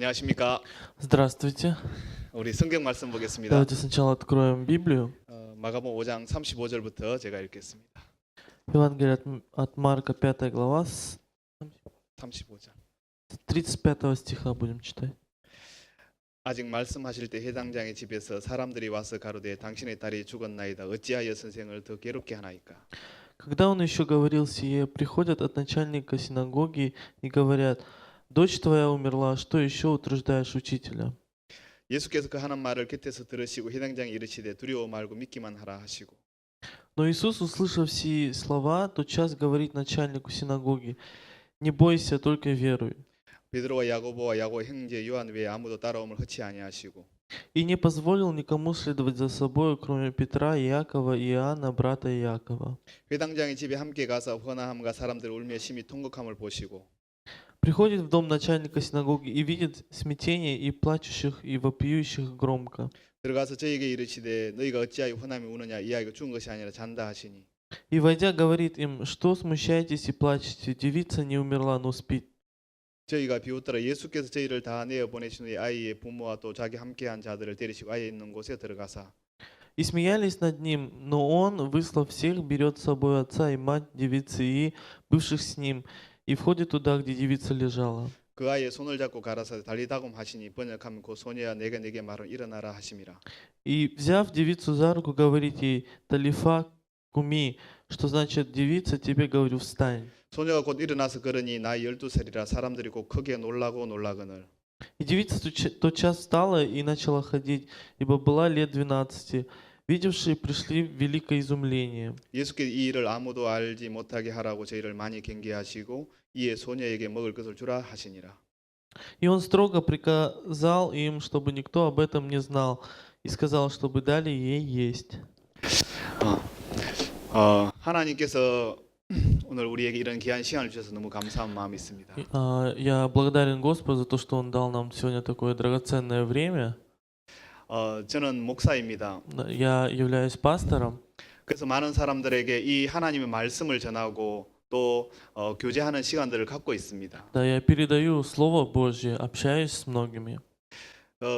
안녕하십니까? Здравствуйте. 우리 성경 말씀 보겠습니다. Давайте сначала откроем Библию. 마가복음 5장 35절부터 제가 읽겠습니다. Евангелие от Марка, 5 глава, с 35절. 35 стиха будем читать. 아직 말씀하실 때 회당장의 집에서 사람들이 와서 가로되 당신의 딸이 죽었나이다. 어찌하여 선생을 더 괴롭게 하나이까? Когда он еще говорил сие, приходят от начальника синагоги и говорят: «Дочь твоя умерла, что еще утруждаешь учителя?» 예수께서 그 하는 말을 곁에서 들으시고 회당장이 이르시되 두려워 말고 믿기만 하라 하시고. Но Иисус, услышав сии слова, тотчас говорит начальнику синагоги: «Не бойся, только веруй». 베드로와 야고보와 야고의 형제 요한 외에 아무도 따라옴을 허치 아니하시고. И не позволил никому следовать за собою, кроме Петра, Иакова и Иоанна, брата Иакова. 회당장의 집에 함께 가서 헌화함과 사람들 울며 심히 통곡함을 보시고. Приходит в дом начальника синагоги и видит смятение и плачущих, и вопиющих громко. 들어가서 저에게 이르시되 너희가 어찌하여 헌함이 우느냐 이 아이가 죽은 것이 아니라 잔다 하시니. И, войдя, говорит им: «Что смущаетесь и плачете? Девица не умерла, но спит». 저희가 비웃더라. 예수께서 저희를 다 내어 보내신 후에 아이의 부모와 또 자기 함께한 자들을 데리시고 아이 있는 곳에 들어가사. И смеялись над ним, но он, выслав всех, берет с собой отца и мать девицы и бывших с ним, и входит туда, где девица лежала. 그 아이의 손을 잡고 가라사대 달리다금 하시니 번역하면 그 소녀야 내게 말은 일어나라 하심이라. И, взяв девицу за руку, говорит ей: «Талифа куми», что значит: «Девица, тебе говорю, встань». 소녀가 곧 일어나서 걸으니 나이 12살이라 사람들이 곧 크게 놀라거늘. И девица тотчас встала и начала ходить, ибо была лет 12. Видевшие пришли в великое изумление. 예수께서 이 일을 아무도 알지 못하게 하라고 저희를 많이 경계하시고 이에 소녀에게 먹을 것을 주라 하시니라. И он строго приказал им, чтобы никто об этом не знал, и сказал, чтобы дали ей есть. 하나님께서 오늘 우리에게 이런 귀한 시간을 주셔서 너무 감사한 마음이 있습니다. Я благодарен Господу за то, что Он дал нам сегодня такое драгоценное время. 저는 목사입니다. Я являюсь пастором. 그래서 많은 사람들에게 이 하나님의 말씀을 전하고 또 교제하는 시간들을 갖고 있습니다. Да, я передаю Слово Божье, общаюсь с многими.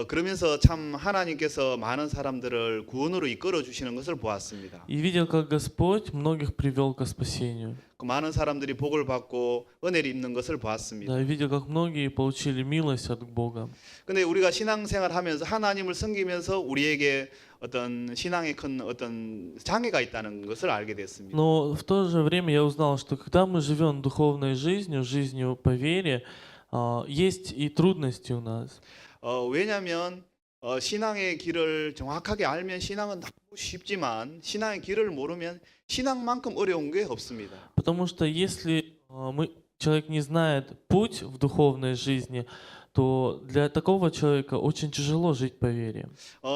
그러면서 참 하나님께서 많은 사람들을 구원으로 이끌어 주시는 것을 보았습니다. И видел, как Господь многих привел ко спасению. 그 많은 사람들이 복을 받고 은혜를 입는 것을 보았습니다. Да, я видел, как многие получили милость от Бога. 근데 우리가 신앙생활하면서 하나님을 섬기면서 우리에게 어떤 신앙에 큰 어떤 장애가 있다는 것을 알게 됐습니다. Но в то же время я узнал, что когда мы живем духовной жизнью, жизнью по вере, есть и трудности у нас. 왜냐하면 신앙의 길을 정확하게 알면 신앙은 너무 쉽지만 신앙의 길을 모르면 신앙만큼 어려운 게 없습니다. Потому что если человек не знает путь в духовной жизни, то для такого человека очень тяжело жить по вере.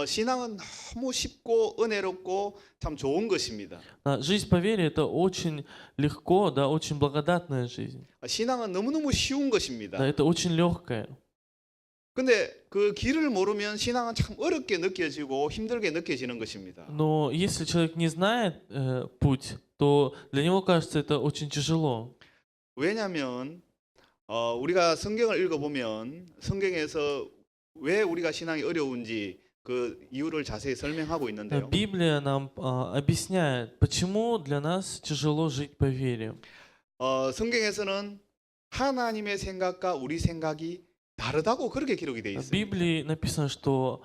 신앙은 너무 쉽고 은혜롭고 참 좋은 것입니다. Жизнь по вере — это очень легко, да, очень благодатная жизнь. 신앙은 너무너무 쉬운 것입니다. Да, это очень легкое. 근데 그 길을 모르면 신앙은 참 어렵게 느껴지고 힘들게 느껴지는 것입니다. Но если человек не знает путь, то для него кажется это очень тяжело. 왜냐하면 우리가 성경을 읽어보면 성경에서 왜 우리가 신앙이 어려운지 그 이유를 자세히 설명하고 있는데요. Библия нам объясняет, почему для нас тяжело жить по вере. 성경에서는 하나님의 생각과 우리 생각이 다르다고 그렇게 기록이 되어 В 있습니다. Библии написано, что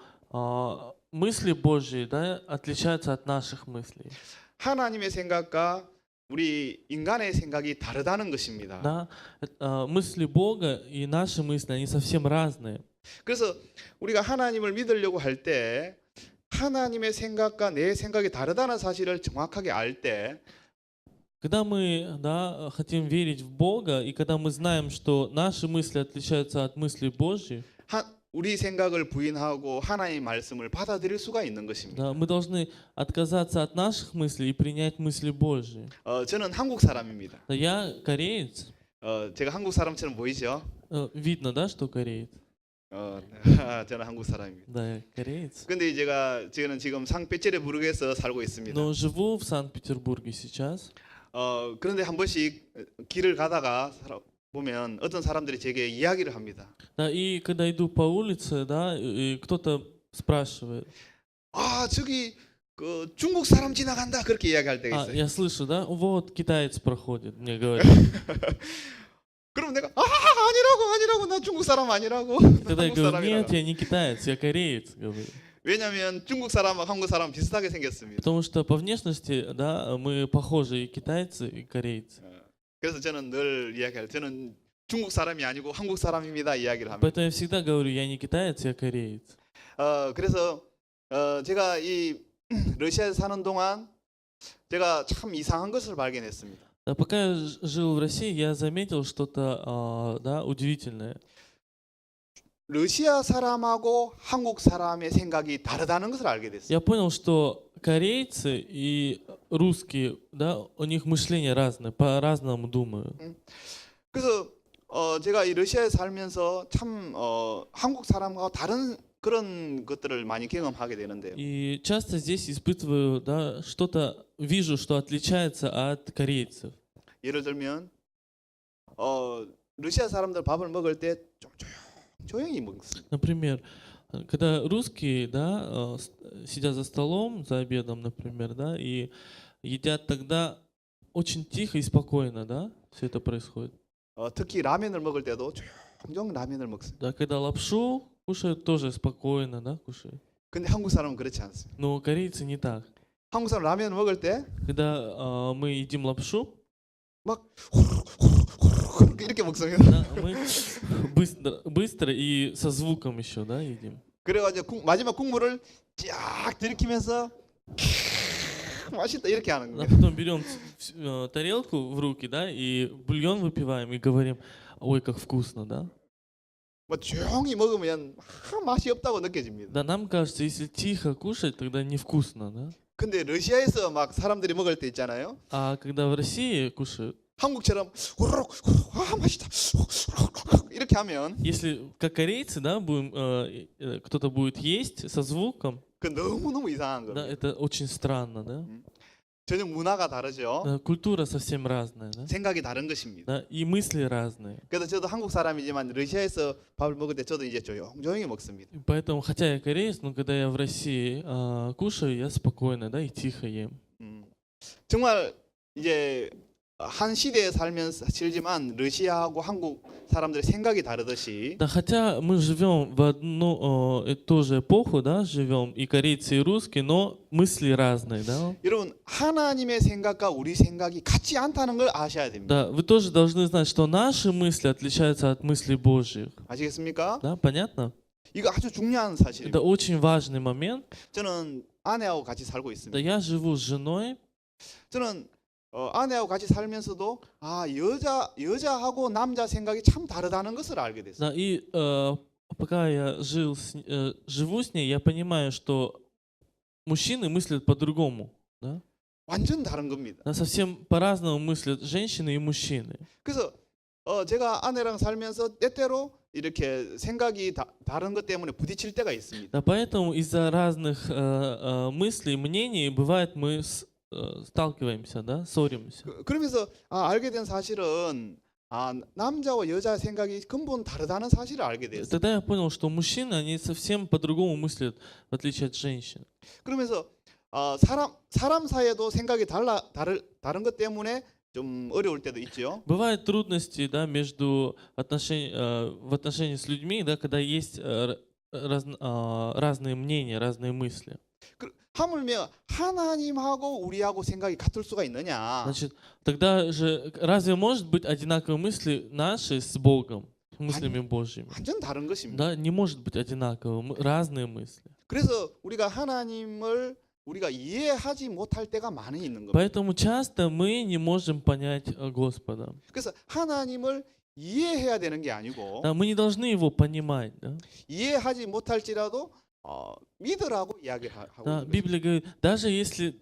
мысли Божьи, да, отличаются от наших мыслей. 하나님의 생각과 우리 인간의 생각이 다르다는 것입니다. Да? Мысли Бога и наши мысли, они совсем разные. 그래서 우리가 하나님을 믿으려고 할 때 하나님의 생각과 내 생각이 다르다는 사실을 정확하게 알 때 Когда мы, да, хотим верить в Бога, и когда мы знаем, что наши мысли отличаются от мыслей Божьих, 우리 생각을 부인하고 하나님의 말씀을 받아들일 수가 있는 것입니다. да, мы должны отказаться от наших мыслей и принять мысли Божьи. 저는 한국 사람입니다. Да, я кореец. 제가 한국 사람처럼 보이죠? Видно, да, что кореец? 저는 한국 사람입니다. Да, я кореец. 근데 저는 지금 상페테르부르크에서 살고 있습니다. Но живу в Санкт-Петербурге сейчас. 그런데 한 번씩 길을 가다가 보면 어떤 사람들이 제게 이야기를 합니다. Да, и когда иду по улице, да, и кто-то спрашивает, 아, 저기 그 중국 사람 지나간다 그렇게 이야기할 때가 있어요. я слышу, да, вот китаец проходит, мне говорят. 그럼 내가 아니라고 나 중국 사람 아니라고. Тогда я 한국 говорю, 사람이라고. нет, я не китаец, я кореец, говорю. 왜냐하면 중국 사람하고 한국 사람 비슷하게 생겼습니다. Потому что по внешности, да, мы похожи и китайцы, и корейцы. 그래서 저는 늘 이야기할 저는 중국 사람이 아니고 한국 사람입니다 이야기를 합니다. Поэтому я всегда говорю, я не китаец, я кореец. 그래서 제가 이 러시아에 사는 동안 제가 참 이상한 것을 발견했습니다. Да, пока я жил в России, я заметил что-то, да, удивительное. 러시아 사람하고 한국 사람의 생각이 다르다는 것을 알게 됐어요. Я понял, что корейцы и русские, да, у них мышление разное, по-разному думают. 그래서 제가 이 러시아에 살면서 참 한국 사람과 다른 그런 것들을 많이 경험하게 되는데요. И часто здесь испытываю, да, что-то, вижу, что отличается от корейцев. 예를 들면 러시아 사람들 밥을 먹을 때 좀 조용히 먹습니다. Например, когда русские, да, сидят за столом, за обедом, например, да, и едят тогда очень тихо и спокойно, да, все это происходит. 특히 라면을 먹을 때도 조용 라면을 먹습니다. Да, когда лапшу кушают, тоже спокойно, да, кушают. 근데 한국 사람은 그렇지 않습니다. Но корейцы не так. 한국 사람 라면을 먹을 때 Когда мы едим лапшу, 막 이렇게 먹습니다. да, мы быстро и со звуком еще, да, едим. 그래가지고 마지막 국물을 쫙 들이키면서 맛있다 이렇게 하는 А 거예요. потом берем тарелку в руки, да, и бульон выпиваем и говорим, ой, как вкусно, да. 뭐 조용히 먹으면 맛이 없다고 느껴집니다. Да, нам кажется, если тихо кушать, тогда невкусно, да. 근데 러시아에서 막 사람들이 먹을 때 있잖아요. А когда в России кушают, 한국처럼 우르륵 맛있다 이렇게 하면 если как корейцы, да, будем, кто-то будет есть со звуком, 그 너무너무 이상한 да, 거예요. это очень странно, да. 전혀 문화가 다르죠. Да, культура совсем разная, да. 생각이 다른 것입니다. Да, и мысли разные. 그래서 저도 한국 사람이지만 러시아에서 밥을 먹을 때 저도 이제 조용히 먹습니다. И поэтому, хотя я кореец, но когда я в России кушаю, я спокойно, да, и тихо ем. 정말 이제 한 시대에 살지만 러시아하고 한국 사람들의 생각이 다르듯이 Да, хотя мы живем в одну и ту же эпоху, да, живем и корейцы, и русские, но мысли разные, да. 여러분 하나님의 생각과 우리 생각이 같지 않다는 걸 아셔야 됩니다. Да, вы тоже должны знать, что наши мысли отличаются от мыслей Божьих. 아시겠습니까? Да, понятно? 이거 아주 중요한 Это 사실입니다. очень важный момент. 저는 아내하고 같이 살고 Да, 있습니다. я живу с женой, 저는 아내하고 같이 살면서도 여자하고 남자 생각이 참 다르다는 것을 알게 됐어요. да, и пока я живу с ней, я понимаю, что мужчины мыслят по-другому, да? 완전 다른 겁니다. Да, совсем по-разному мыслят женщины и мужчины. 그래서 제가 아내랑 살면서 때때로 이렇게 생각이 다른 것 때문에 부딪힐 때가 있습니다. Да, поэтому из-за разных мыслей, мнений, бывает мы сталкиваемся, да, ссоримся. 그러면서 알게 된 사실은 남자와 여자 생각이 근본 다르다는 사실을 알게 됐어요. Тогда я понял, что мужчины, они совсем по-другому мыслят, в отличие от женщин. 그러면서 사람 사이에도 생각이 다른 것 때문에 좀 어려울 때도 있죠. Бывают трудности, да, между в отношении с людьми, да, когда есть разные мнения, разные мысли. 하물며 하나님하고 우리하고 생각이 같을 수가 있느냐? Значит, тогда же разве может быть одинаковые мысли наши с Богом, мыслями Божьими? 완전 다른 것입니다. Да, не может быть одинаково, разные мысли. 그래서 우리가 하나님을 우리가 이해하지 못할 때가 많이 있는 겁니다. Поэтому часто мы не можем понять Господа. 그래서 하나님을 이해해야 되는 게 아니고 Да, мы не должны Его понимать. Да? 이해하지 못할지라도 믿으라고 이야기하고 Да, 있는 Библия говорит, даже если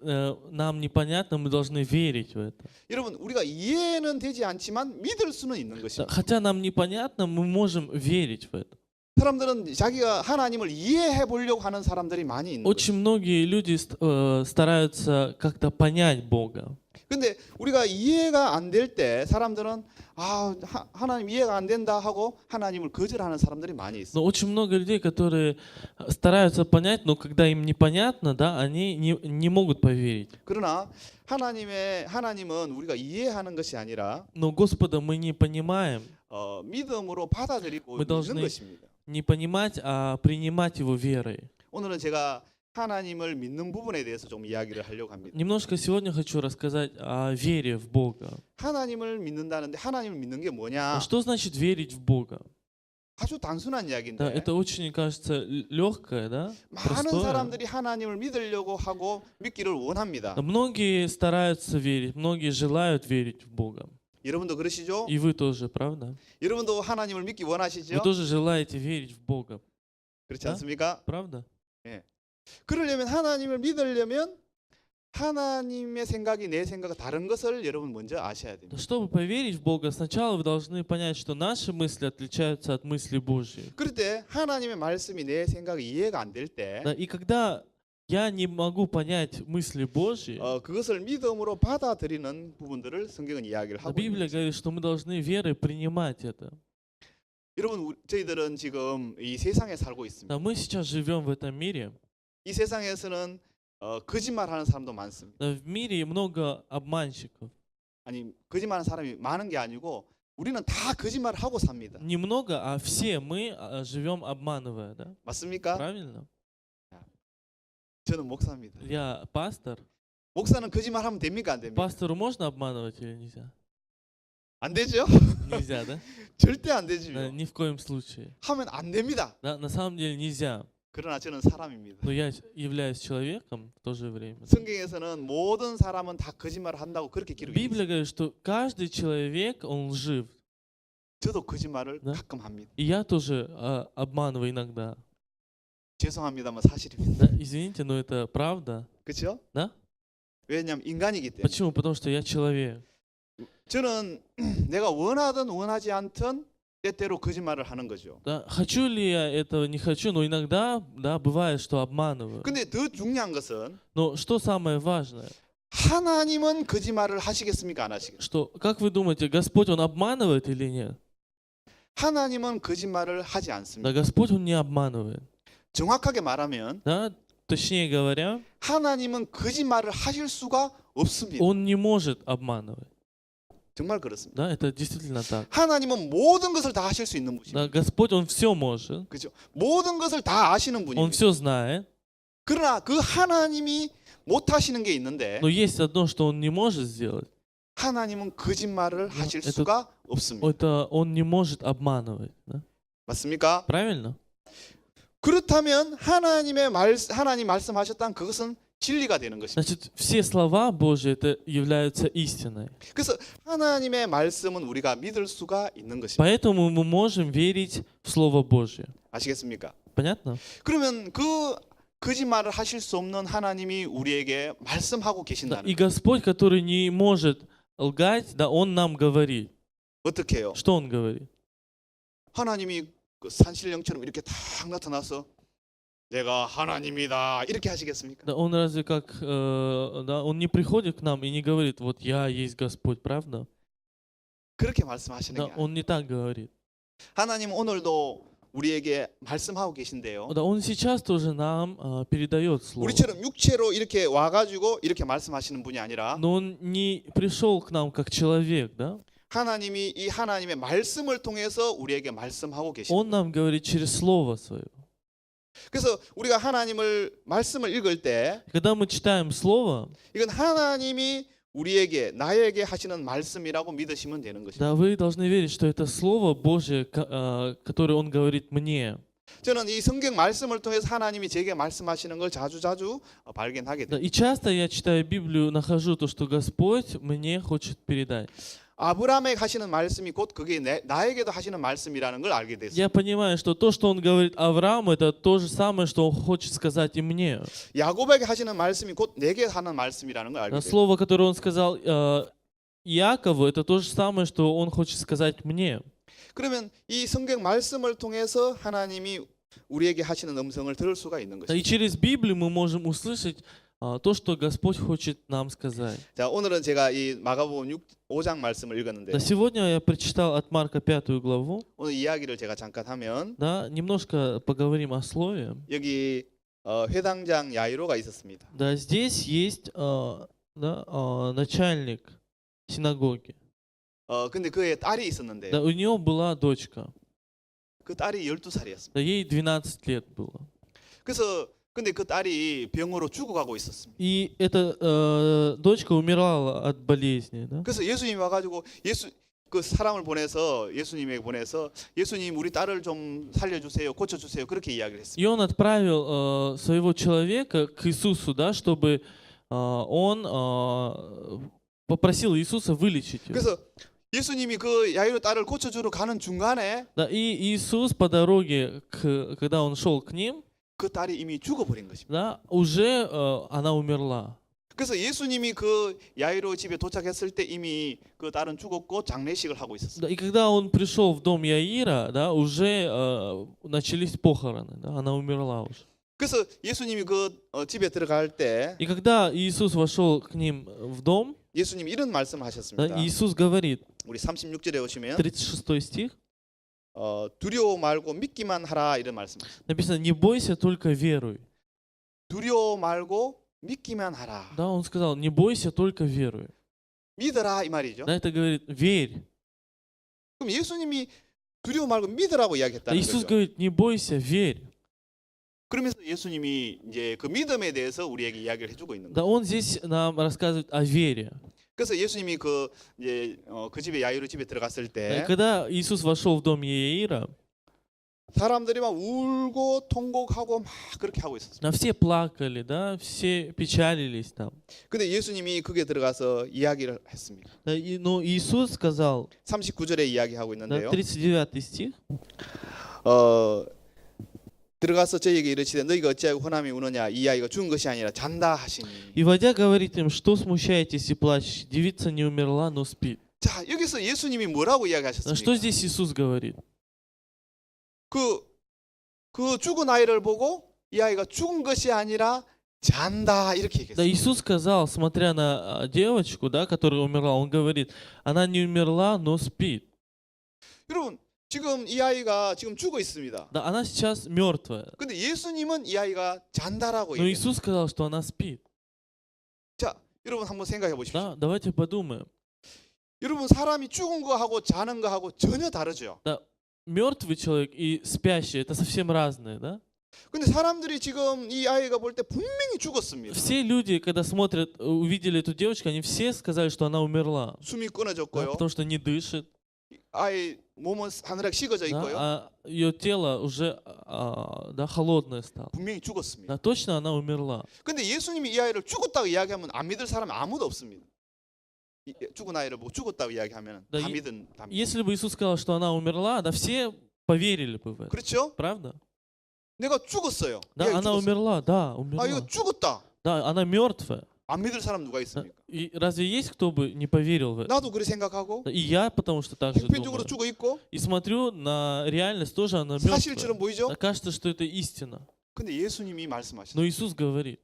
нам непонятно, мы должны верить в это. 여러분 우리가 이해는 되지 않지만 믿을 수는 있는 Да, 것입니다. хотя нам непонятно, мы можем верить в это. 사람들은 자기가 하나님을 이해해 보려고 하는 사람들이 많이 있는 거예요. Очень многие люди стараются как-то понять Бога. 근데 우리가 이해가 안 될 때 사람들은 하나님 이해가 안 된다 하고 하나님을 거절하는 사람들이 많이 있어요. Но очень много людей, которые стараются понять, но когда им непонятно, да, они не могут поверить. 그러나 하나님은 우리가 이해하는 것이 아니라 Но Господа мы не понимаем, 믿음으로 받아들이고 Мы 믿는 должны 것입니다. не понимать, а принимать Его верой. 오늘은 제가 하나님을 믿는 부분에 대해서 좀 이야기를 하려고 합니다. Немножко сегодня хочу рассказать о вере в Бога. 하나님을 믿는다는데 하나님을 믿는 게 뭐냐? Что значит верить в Бога? 아주 단순한 Да, 이야기인데 это очень, кажется, легкое, да, 많은 простое. 사람들이 하나님을 믿으려고 하고 믿기를 원합니다. Многие стараются верить, многие желают верить в Бога. 여러분도 그러시죠? И вы тоже, правда? 여러분도 하나님을 믿기 Вы 원하시죠? тоже желаете верить в Бога, 그렇지 네? 않습니까? правда? 그러려면 하나님을 믿으려면 하나님의 생각이 내 생각과 다른 것을 여러분 먼저 아셔야 됩니다. Чтобы поверить в Бога, сначала вы должны понять, что наши мысли отличаются от мыслей Божьей. 그럴 때 하나님의 말씀이 내 생각이 이해가 안 될 때 Да, и когда я не могу понять мысли Божьи, 그것을 믿음으로 받아들이는 부분들을 성경은 이야기를 하고 Библия 있습니다. говорит, что мы должны верой принимать это. 여러분 저희들은 지금 이 세상에 살고 있습니다. Да, мы сейчас живем в этом мире. 이 세상에서는 거짓말하는 사람도 많습니다. Да, в мире много обманщиков. 아니 거짓말하는 사람이 많은 게 아니고 우리는 다 거짓말을 하고 삽니다. Немного, а все мы живем обманывая, да? 맞습니까? Правильно? 저는 목사입니다. Я пастор. 목사는 거짓말하면 됩니까 안 됩니까? Пастору можно обманывать или нельзя? 안 되죠? Нельзя, да? 절대 안 되죠. Да, ни в коем случае. 하면 안 됩니다. Да, на самом деле нельзя. 그러나 저는 사람입니다. Но я являюсь человеком в то же время. 성경에서는 모든 사람은 다 거짓말을 한다고 그렇게 기록해 있어요. Библия говорит, что каждый человек, он лжив. 저도 거짓말을 네? 가끔 합니다. И я тоже обманываю иногда. 죄송합니다만 사실입니다. Да, извините, но это правда. 그렇죠? Да? 왜냐하면 인간이기 때문에. Почему? Потому что я человек. 저는 내가 원하든 원하지 않든 때때로 거짓말을 하는 거죠. Да, хочу ли я этого, не хочу, но иногда, да, бывает, что обманываю. 근데 더 중요한 것은 Но что самое важное, 하나님은 거짓말을 하시겠습니까? 안 하시겠습니까? что, как вы думаете, Господь, Он обманывает или нет? 하나님은 거짓말을 하지 Да, 않습니다. Господь, Он не обманывает. 정확하게 말하면 Да? Точнее говоря, 하나님은 거짓말을 하실 수가 없습니다. Он не может обманывать. 정말 그렇습니다. Да, это действительно так. 하나님은 모든 것을 다 하실 수 있는 분이십니다. Да, Господь, Он все может, 그죠? 모든 것을 다 아시는 Он 분입니다. все знает, 그러나 그 하나님이 못 하시는 게 있는데 но есть одно, что Он не может сделать. 하나님은 거짓말을 하실 это- 수가 없습니다. Это Он не может обманывать. Да? 맞습니까? Правильно? 그렇다면 하나님 말씀하셨다는 그것은 진리가 되는 것입니다. Значит, все слова Божьи это являются истиной. 그래서 하나님의 말씀은 우리가 믿을 수가 있는 것입니다. Поэтому мы можем верить в Слово Божье. 아시겠습니까? Понятно? 그러면 그 거짓말을 하실 수 없는 하나님이 우리에게 말씀하고 Да, 계신다는 и 거예요. Господь, который не может лгать, да, Он нам говорит. 어떻게 해요? Что Он говорит? 하나님이 그 산신령처럼 이렇게 탁 나타나서 내가 하나님이다 이렇게 하시겠습니까? Да, Он разве как, да, Он не приходит к нам и не говорит, вот я есть Господь, правда? 그렇게 말씀하시는 Да, 게 아니에요. Он не так говорит. 하나님 오늘도 우리에게 말씀하고 계신데요. Да, Он сейчас тоже нам передает Слово. 우리처럼 육체로 이렇게 와가지고 이렇게 말씀하시는 분이 아니라 Но Он не пришел к нам как человек, да? 하나님이 이 하나님의 말씀을 통해서 우리에게 말씀하고 계십니다. Он нам говорит через Слово Свое. 그래서 우리가 하나님을 말씀을 읽을 때 Когда мы читаем Слово, 이건 하나님이 우리에게 나에게 하시는 말씀이라고 믿으시면 되는 것입니다. да, вы должны верить, что это Слово Божье, которое Он говорит мне. 저는 이 성경 말씀을 통해서 하나님이 제게 말씀하시는 걸 자주 발견하게 Да, 됩니다. и часто я читаю Библию, нахожу то, что Господь мне хочет передать. 아브라함에게 하시는 말씀이 곧 그게 나에게도 하시는 말씀이라는 걸 알게 됐어요. Я понимаю, что то, что Он говорит Аврааму, это то же самое, что Он хочет сказать и мне. 야곱에게 하시는 말씀이 곧 내게 하는 말씀이라는 걸 알게 Да, 됐어요. слово, которое Он сказал Иакову, это то же самое, что Он хочет сказать мне. 그러면 이 성경 말씀을 통해서 하나님이 우리에게 하시는 음성을 들을 수가 있는 Да, и 것입니다. через Библию мы можем услышать то, что Господь хочет нам сказать. 자, 오늘은 제가 이 마가복음 5장 말씀을 읽었는데 Да, сегодня я прочитал от Марка 5 главу. 오늘 이야기를 제가 잠깐 하면 Да, немножко поговорим о слове. 여기 회당장 야이로가 있었습니다. Да, здесь есть начальник синагоги. 근데 그의 딸이 있었는데 Да, у нее была дочка. 그 딸이 12살이었습니다. Да, ей 12 лет было. 그래서 근데 그 딸이 병으로 죽어가고 있었습니다. И эта дочка умирала от болезни. Да? 그래서 예수님이 와가지고 그 사람을 보내서 예수님에게 보내서 예수님 우리 딸을 좀 살려주세요, 고쳐주세요 그렇게 이야기를 했습니다. И он отправил своего человека к Иисусу, да, чтобы он попросил Иисуса вылечить ее. 그래서 예수님이 그 야이로 딸을 고쳐주러 가는 중간에 Да, и Иисус по дороге, когда он шел к ним, 그 딸이 이미 죽어버린 것입니다. да, уже она умерла. 그래서 예수님이 그 야이로 집에 도착했을 때 이미 그 딸은 죽었고 장례식을 하고 있었어요. Да, и когда он пришел в дом Яира, да, уже начались похороны, да, она умерла уже. 그래서 예수님이 그 집에 들어갈 때 И когда Иисус вошел к ним в дом, 예수님이 이런 말씀을 да, 하셨습니다. Иисус говорит, 우리 36절에 오시면 36 стих, 두려워 말고 믿기만 하라 이런 말씀하셨습니다. написано, не бойся, только веруй. 두려워 말고 믿기만 하라. Да, он сказал, не бойся, только веруй. 믿어라 이 말이죠. Да, это говорит, верь. 그럼 예수님이 두려워 말고 믿으라고 Да, 이야기했다는 Иисус 거죠. говорит, не бойся, верь. 그러면서 예수님이 이제 그 믿음에 대해서 우리에게 이야기를 해주고 있는 Да, 거예요. он здесь нам рассказывает о вере. 그래서 예수님이 그 이제 그 집에 야이로 집에 들어갔을 Да, 때 и когда Иисус вошел в дом Яира, 사람들이 막 울고 통곡하고 막 그렇게 하고 있었어요. да, все плакали, да, все печалились там. 근데 예수님이 그게 들어가서 이야기를 했습니다. Да, но Иисус сказал, 39절에 이야기하고 да, 있는데요. 39 стих, 들어가서 저에게 이르시되 너희가 어찌하고 호남이 우느냐 이 아이가 죽은 것이 아니라 잔다 하시니. и войдя говорит им, что смущаетесь и плачете, девица не умерла, но спит. 자, 여기서 예수님이 뭐라고 Да, что 이야기하셨습니까? здесь Иисус говорит? 그 죽은 아이를 보고 이 아이가 죽은 것이 아니라 잔다 이렇게 Да, 얘기했어요. Иисус сказал, смотря на девочку, да, которая умерла, он говорит, она не умерла, но спит. 여러분, 지금 이 아이가 지금 죽어 있습니다. Да, она сейчас мертвая. 근데 예수님은 이 아이가 잔다라고 Но 얘기해요. Иисус сказал, что она спит. 자, 여러분 한번 생각해 보십시오. Да, давайте подумаем. 여러분 사람이 죽은 거하고 자는 거하고 전혀 다르죠. Да, мертвый человек и спящий это совсем разные, да? 근데 사람들이 지금 이 아이가 볼 때 분명히 죽었습니다. Все люди, когда смотрят, увидели эту девочку, они все сказали, что она умерла. 숨이 Да, 끊어졌고요. потому что не дышит, 아이 몸은 하늘에 식어져 да, 있고요. а ее тело уже да, холодное стало. 분명히 죽었습니다. Да, точно она умерла. 근데 예수님이 이 아이를 죽었다고 이야기하면 안 믿을 사람이 아무도 없습니다. 죽은 아이를 보고 죽었다고 이야기하면 네, 다 믿은 다 믿. Если бы Иисус сказал, что она умерла, да, все поверили бы в это. 그렇죠? Правда? 내가 죽었어요. 이 Да, 아이 она 죽었어요. умерла, да, 아 умерла. 이거 죽었다. Да, она мертвая. 안 믿을 사람 누가 Да, 있습니까? И разве есть кто бы не поверил в это? 나도 그렇게 생각하고 Да, И я, потому что так же 형편적으로 думаю. 죽어 있고 И смотрю на реальность, тоже она мертвая. 사실처럼 보이죠? Да, кажется, что это истина. 근데 예수님이 말씀하시죠. Но Иисус говорит,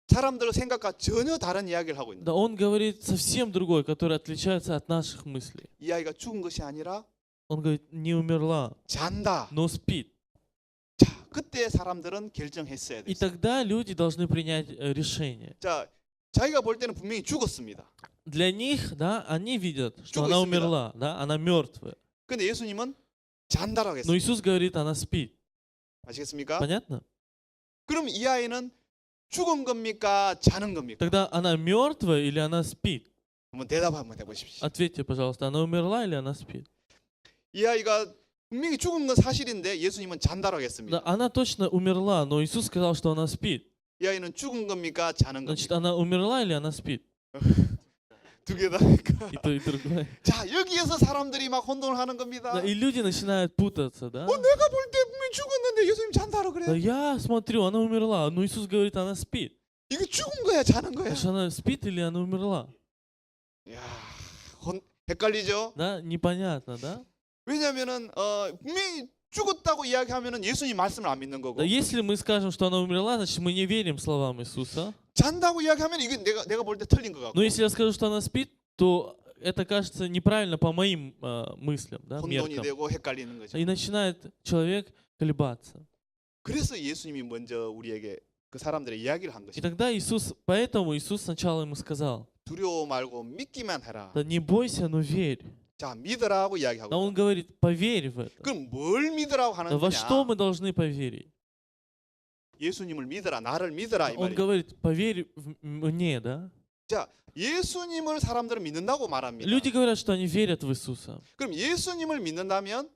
사람들의 생각과 전혀 다른 이야기를 하고 있는. да, Он говорит совсем другой, который отличается от наших мыслей. 이 아이가 죽은 것이 아니라 Он говорит, не умерла, 잔다. но спит. 자, 그때 사람들은 결정했어야 И 됐어요. тогда люди должны принять решение. 자, 자기가 볼 때는 분명히 죽었습니다. Для них, да, они видят, что 죽어 она 있습니다. умерла, да, она мертвая. 근데 예수님은 잔다라고 Но 했어요. Иисус говорит, она спит. 아시겠습니까? Понятно? 그럼 이 아이는 죽은 겁니까? 자는 겁니까? Тогда она мертвая или она спит? 한번 대답 한번 해보십시오. Ответьте, пожалуйста, она умерла или она спит? 이 아이가 분명히 죽은 건 사실인데 예수님은 잔다라고 했습니다. Да, она точно умерла, но Иисус сказал, что она спит. 이 아이는 죽은 겁니까? 자는 Значит, 겁니까? она умерла или она спит? 두 개 다니까. И то, и другое. 자, 여기에서 사람들이 막 혼돈을 하는 겁니다. Да, и люди начинают путаться, да? 내가 볼 때 분명히 죽었는데 예수님 잔다라고 Да, 그래. я смотрю, она умерла, но Иисус говорит, она спит. 이거 죽은 거야, 자는 거야? Значит, она спит или она умерла? 야, 헷갈리죠? Да, непонятно, да? 왜냐하면은 분명히 죽었다고 이야기하면은 예수님 말씀을 안 믿는 거고 Да, если мы скажем, что она умерла, значит мы не верим словам Иисуса. 잔다고 이야기하면 이게 내가 볼 때 틀린 것 같고 Но если я скажу, что она спит, то это кажется неправильно по моим мыслям, да, 혼돈이 меркам. 되고 헷갈리는 거죠. И начинает человек колебаться. 그래서 예수님이 먼저 우리에게 그 사람들의 이야기를 한 И 것입니다. тогда поэтому Иисус сначала ему сказал, 두려워 말고 믿기만 해라. да не бойся, но верь. 자, 믿으라고 Да 이야기하고. он говорит, поверь в это. 그럼 뭘 믿으라고 하는 Да во что 거냐? мы должны поверить? 예수님을 믿어라, 나를 믿어라 이 Он 말이에요. говорит, поверь мне, да? 자, 예수님을 사람들은 믿는다고 말합니다. Люди говорят, что они верят в Иисуса. 그럼 예수님을 믿는다면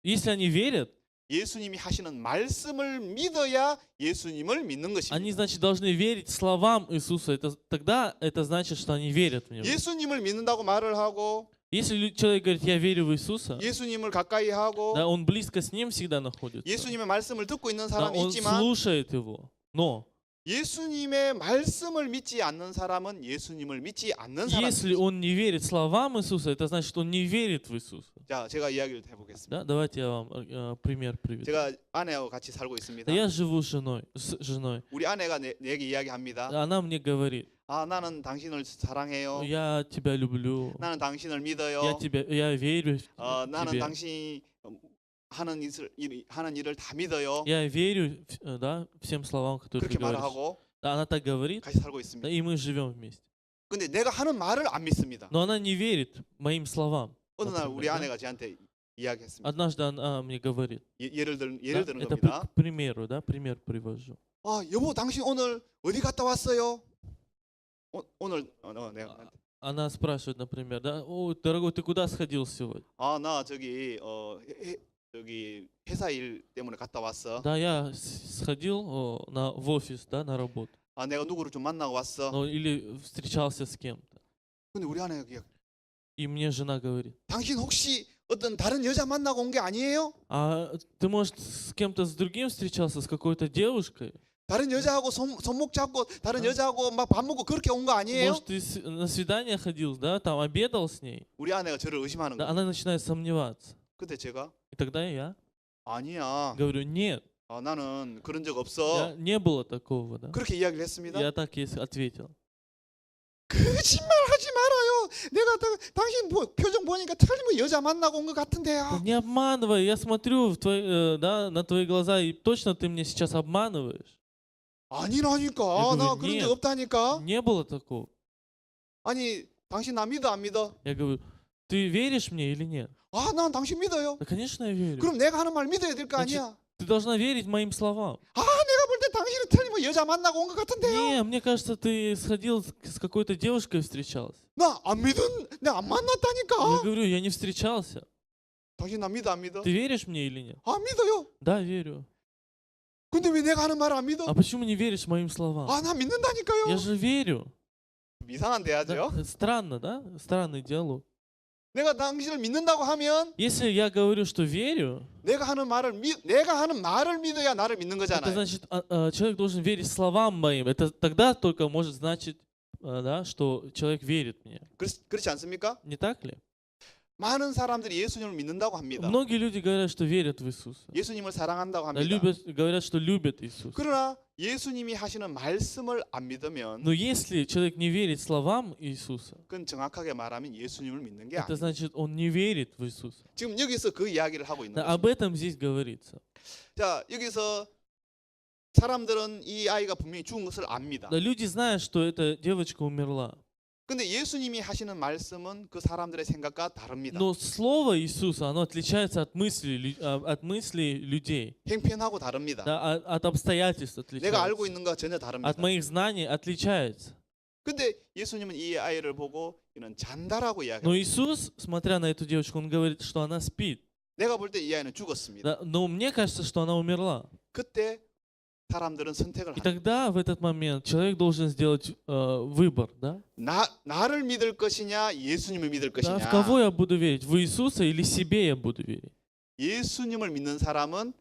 Если они верят, 예수님이 하시는 말씀을 믿어야 예수님을 믿는 것입니다. они, значит, должны верить словам Иисуса. Тогда это значит, что они верят в Него. 예수님을 믿는다고 말을 하고 Если человек говорит, я верю в Иисуса, 예수님을 가까이 하고 да, он близко с Ним всегда находится. 예수님의 말씀을 듣고 있는 Да, 사람이 он 있지만 слушает Его. Но 예수님의 말씀을 믿지 않는 사람은 예수님을 믿지 않는 если 사람입니다. он не верит словам Иисуса, это значит, он не верит в Иисуса. 자, 제가 이야기를 해보겠습니다. Да? Давайте я вам пример приведу. 제가 아내하고 같이 살고 있습니다. Да, я живу с женой. 우리 아내가 내게 이야기합니다. Она мне говорит, 아, 나는 당신을 사랑해요. я тебя люблю, 나는 당신을 믿어요. я верю в 나는 тебя. 당신이 하는 일을 다 믿어요. Я верю, да, всем словам, которые 그렇게 ты говоришь. 말하고 Да, она так говорит, 같이 살고 да, 있습니다. и мы живем вместе. 근데 내가 하는 말을 안 믿습니다. Но она не верит моим словам. 어느 날 우리 например, да. 아내가 저한테 이야기했습니다. Однажды она мне говорит, 예를 да, 드는 это 겁니다. к примеру, да, пример привожу. 아, 여보, 당신 오늘 어디 갔다 왔어요? 오늘 내가 Она спрашивает, например, да, о, дорогой, ты куда сходил сегодня? 아, 나 저기 회사 일 때문에 갔다 왔어. Да, я сходил в офис, да, на работу. 아, 내가 누구를 좀 만나고 왔어. Ну, или встречался с кем-то. 근데 우리 아내가 그냥, И мне жена говорит, 당신 혹시 어떤 다른 여자 만나고 온 게 아니에요? а ты, может, с кем-то с другим встречался, с какой-то девушкой? 다른 여자하고 손목 잡고 다른 아. 여자하고 막 밥 먹고 그렇게 온 거 아니에요? Может, ты на свидание ходил, да, там обедал с ней? 우리 아내가 저를 의심하는 Да, 거예요. она начинает сомневаться. 근데 제가 И тогда я 아니야. говорю, нет, 나는 그런 적 없어. не было такого, да. 그렇게 이야기를 했습니다. Я так ей ответил. 거짓말하지 말아요. 내가 당신 표정 보니까 틀림없이 여자 만나고 온 것 Да 같은데요. не обманывай, я смотрю да, на твои глаза, и точно ты мне сейчас обманываешь. 아니라니까. Я 나 говорю, 그런 적 нет, 없다니까. не было такого. 아니, 당신 나 믿어 안 믿어? Я говорю, ты веришь мне или нет? 아, 난 당신 믿어요. Да, конечно, я верю. 그럼 내가 하는 말 믿어야 될 거 Значит, 아니야. ты должна верить моим словам. 아, 내가 볼 때 당신은 틀림없이 여자 만나고 온 것 같은데요. Не, мне кажется, ты сходил с какой-то девушкой встречался. 나 안 Я 만났다니까. говорю, я не встречался. 당신 나 믿어 안 믿어? Ты веришь мне или нет? 아, 믿어요. Да, верю. 근데 왜 내가 하는 말을 안 믿어? А почему не веришь моим словам? 아, 나 믿는다니까요. Я же верю. 이상한 대화죠. Да, странно, да? Странный диалог. 내가 당신을 믿는다고 하면 Если я говорю, что верю, 내가 하는 말을 믿어야 나를 믿는 это 거잖아요. значит, человек должен верить словам моим. Это тогда только может значить, да, что человек верит мне. 그렇지 않습니까? Не так ли? 많은 사람들이 예수님을 믿는다고 합니다. Многие люди говорят, что верят в Иисуса. 예수님을 사랑한다고 Да, 합니다. говорят, что любят Иисуса. 그러나 예수님이 하시는 말씀을 안 믿으면 Но если человек не верит словам Иисуса, 그건 정확하게 말하면 예수님을 믿는 게 это 아니에요. значит, он не верит в Иисуса. 지금 여기서 그 이야기를 하고 있는 Да, 거죠. об этом здесь говорится. 자, 여기서 사람들은 이 아이가 분명히 죽은 것을 압니다. Да, люди знают, что эта девочка умерла. 근데 예수님이 하시는 말씀은 그 사람들의 생각과 다릅니다. Но слово Иисуса, оно отличается от мыслей людей. 형편하고 다릅니다. Да, от обстоятельств 내가 알고 отличается. 있는 거 전혀 От 다릅니다. моих знаний отличается. 근데 예수님은 이 아이를 보고 이는 잔다라고 Но 이야기합니다. Иисус, смотря на эту девочку, Он говорит, что она спит. 내가 볼 때 이 아이는 죽었습니다. Да, но мне кажется, что она умерла. 그때 사람들은 선택을 И 합니다. тогда, в этот момент, человек должен сделать выбор. Да? 나를 믿을 것이냐, 예수님을 믿을 Да, в 것이냐. кого я буду верить? В Иисуса или себе я буду верить? 예수님을 믿는 사람은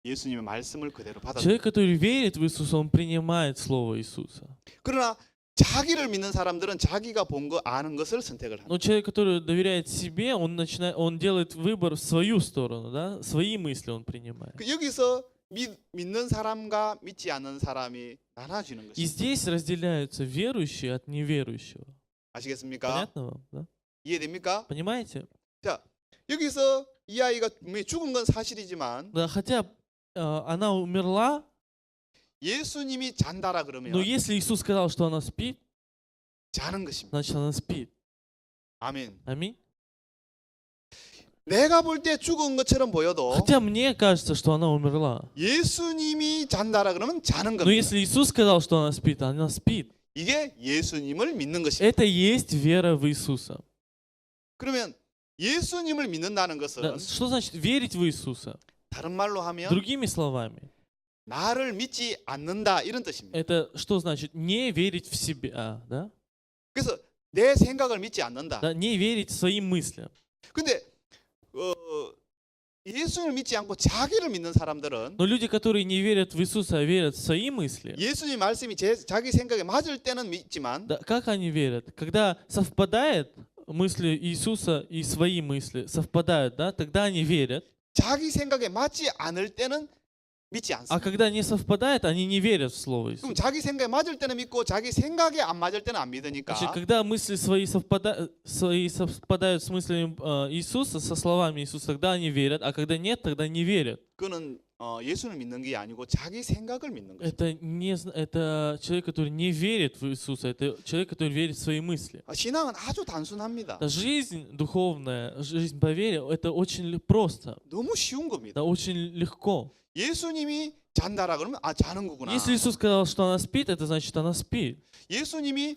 예수님의 말씀을 그대로 받아들여요. Человек, который верит в Иисуса, он принимает Слово Иисуса. 그러나 자기를 믿는 사람들은 자기가 본 거 아는 것을 선택을 합니다. Но человек, который доверяет себе, он делает выбор в свою сторону, да? Свои мысли он принимает. 여기서 믿는 사람과 믿지 않는 사람이 나눠지는 И 것입니다. здесь разделяются верующие от неверующего. 아시겠습니까? Понятно вам, да? 이해됩니까? Понимаете? 자, 여기서 이 아이가 분명히 죽은 건 사실이지만 Да, хотя она умерла, 예수님이 잔다라 그러면 но если Иисус сказал, что она спит, 자는 것입니다. значит она спит. 아멘. Аминь. 내가 볼 때 죽은 것처럼 보여도 Хотя мне кажется, что она умерла. 예수님이 잔다라 그러면 자는 Но 겁니다. если Иисус сказал, что она спит. 이게 예수님을 믿는 것입니다. Это и есть вера в Иисуса. 그러면 예수님을 믿는다는 Да, 것은 что значит верить в Иисуса? 다른 말로 하면 Другими словами, 나를 믿지 않는다 이런 뜻입니다. это что значит не верить в себя, да? 그래서 내 생각을 믿지 않는다. Да, не верить своим мыслям. 근데 예수님을 믿지 않고 자기를 믿는 사람들은 Но люди, которые не верят в Иисуса, а верят в свои мысли, 예수님 말씀이 자기 생각에 맞을 때는 믿지만 да, как они верят? Когда совпадает мысли Иисуса и свои мысли совпадают, да, тогда они верят. 자기 생각에 맞지 않을 때는 믿지 А 않습니다. когда не совпадает, они не верят в Слово 그럼 Иисуса. 자기 생각에 맞을 때는 믿고 자기 생각에 안 맞을 때는 안 믿으니까 Значит, когда мысли свои совпадают с мыслями Иисуса, со словами Иисуса, тогда они верят, а когда нет, тогда не верят. 그는 예수를 믿는 게 아니고 자기 생각을 믿는 거죠. Это человек, который не верит в Иисуса, это человек, который верит в свои мысли. 신앙은 아주 단순합니다. Да, жизнь духовная, жизнь по вере, это очень просто, 너무 쉬운 겁니다. да, очень легко. 예수님이 잔다라 그러면 자는 거구나. Если Иисус сказал, что она спит, это значит, она спит. 예수님이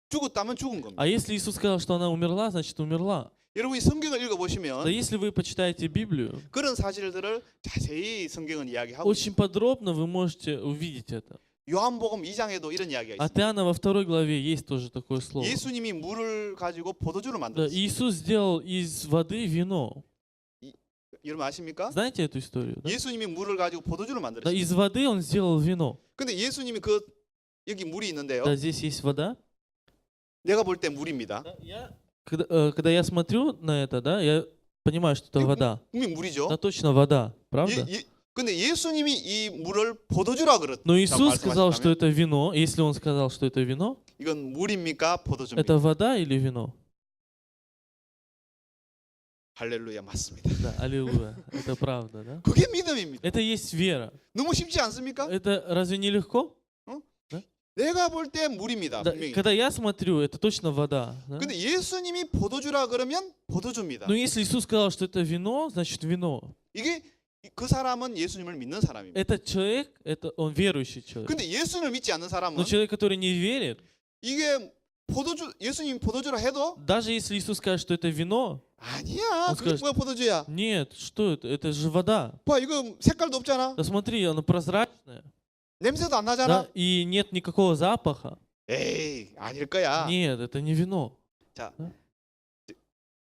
죽었다면 죽은 겁니다. А если Иисус сказал, что она умерла, значит, умерла. 여러분이 성경을 Да, 읽어보시면 если вы почитаете Библию, 그런 사실들을 자세히 성경은 이야기하고 очень подробно вы можете увидеть это. 요한복음 2장에도 이런 이야기가 От 있습니다. Иоанна во 2 главе есть тоже такое слово. 예수님이 물을 가지고 포도주를 Да, 만들었어요. Иисус сделал из воды вино. 여러분 아십니까? Знаете эту историю? Да? 예수님이 물을 가지고 포도주를 Да, 만들었어요. из воды он сделал вино. 근데 예수님이 여기 물이 있는데요. Да, здесь есть вода. 내가 볼 때 물입니다. Когда я смотрю на это, да, я понимаю, что это вода. 분명 물이죠. Да, точно вода, правда? 근데 예수님이 이 물을 포도주라 그랬다고 Но Иисус сказал, что 말씀하셨다면 это вино. Если он сказал, что это вино, 이건 물입니까? 포도주입니까? это вода или вино? 할렐루야 맞습니다. Да, аллилуйя. Это правда, да? 그게 믿음입니다. Это есть вера. 너무 쉽지 않습니까? Это разве не легко? 내가 볼 때 물입니다. Да, 분명히. когда я смотрю, это точно вода. Да? 근데 예수님이 포도주라 그러면 포도주입니다. Но если Иисус сказал, что это вино, значит вино. 이게 그 사람은 예수님을 믿는 사람입니다. Этот человек, он верующий человек. 근데 예수님을 믿지 않는 사람은 Но человек, который не верит, 이게 예수님이 포도주라 해도 даже если Иисус скажет, что это вино, 아니야. Он 그게 скажет, 뭐야 포도주야? нет, что это? Это же вода. 봐 이거 색깔도 없잖아. Да смотри, она прозрачная, 냄새도 안 나잖아. да, и нет никакого запаха. 에이 아닐 거야. Нет, это не вино. 자, 어?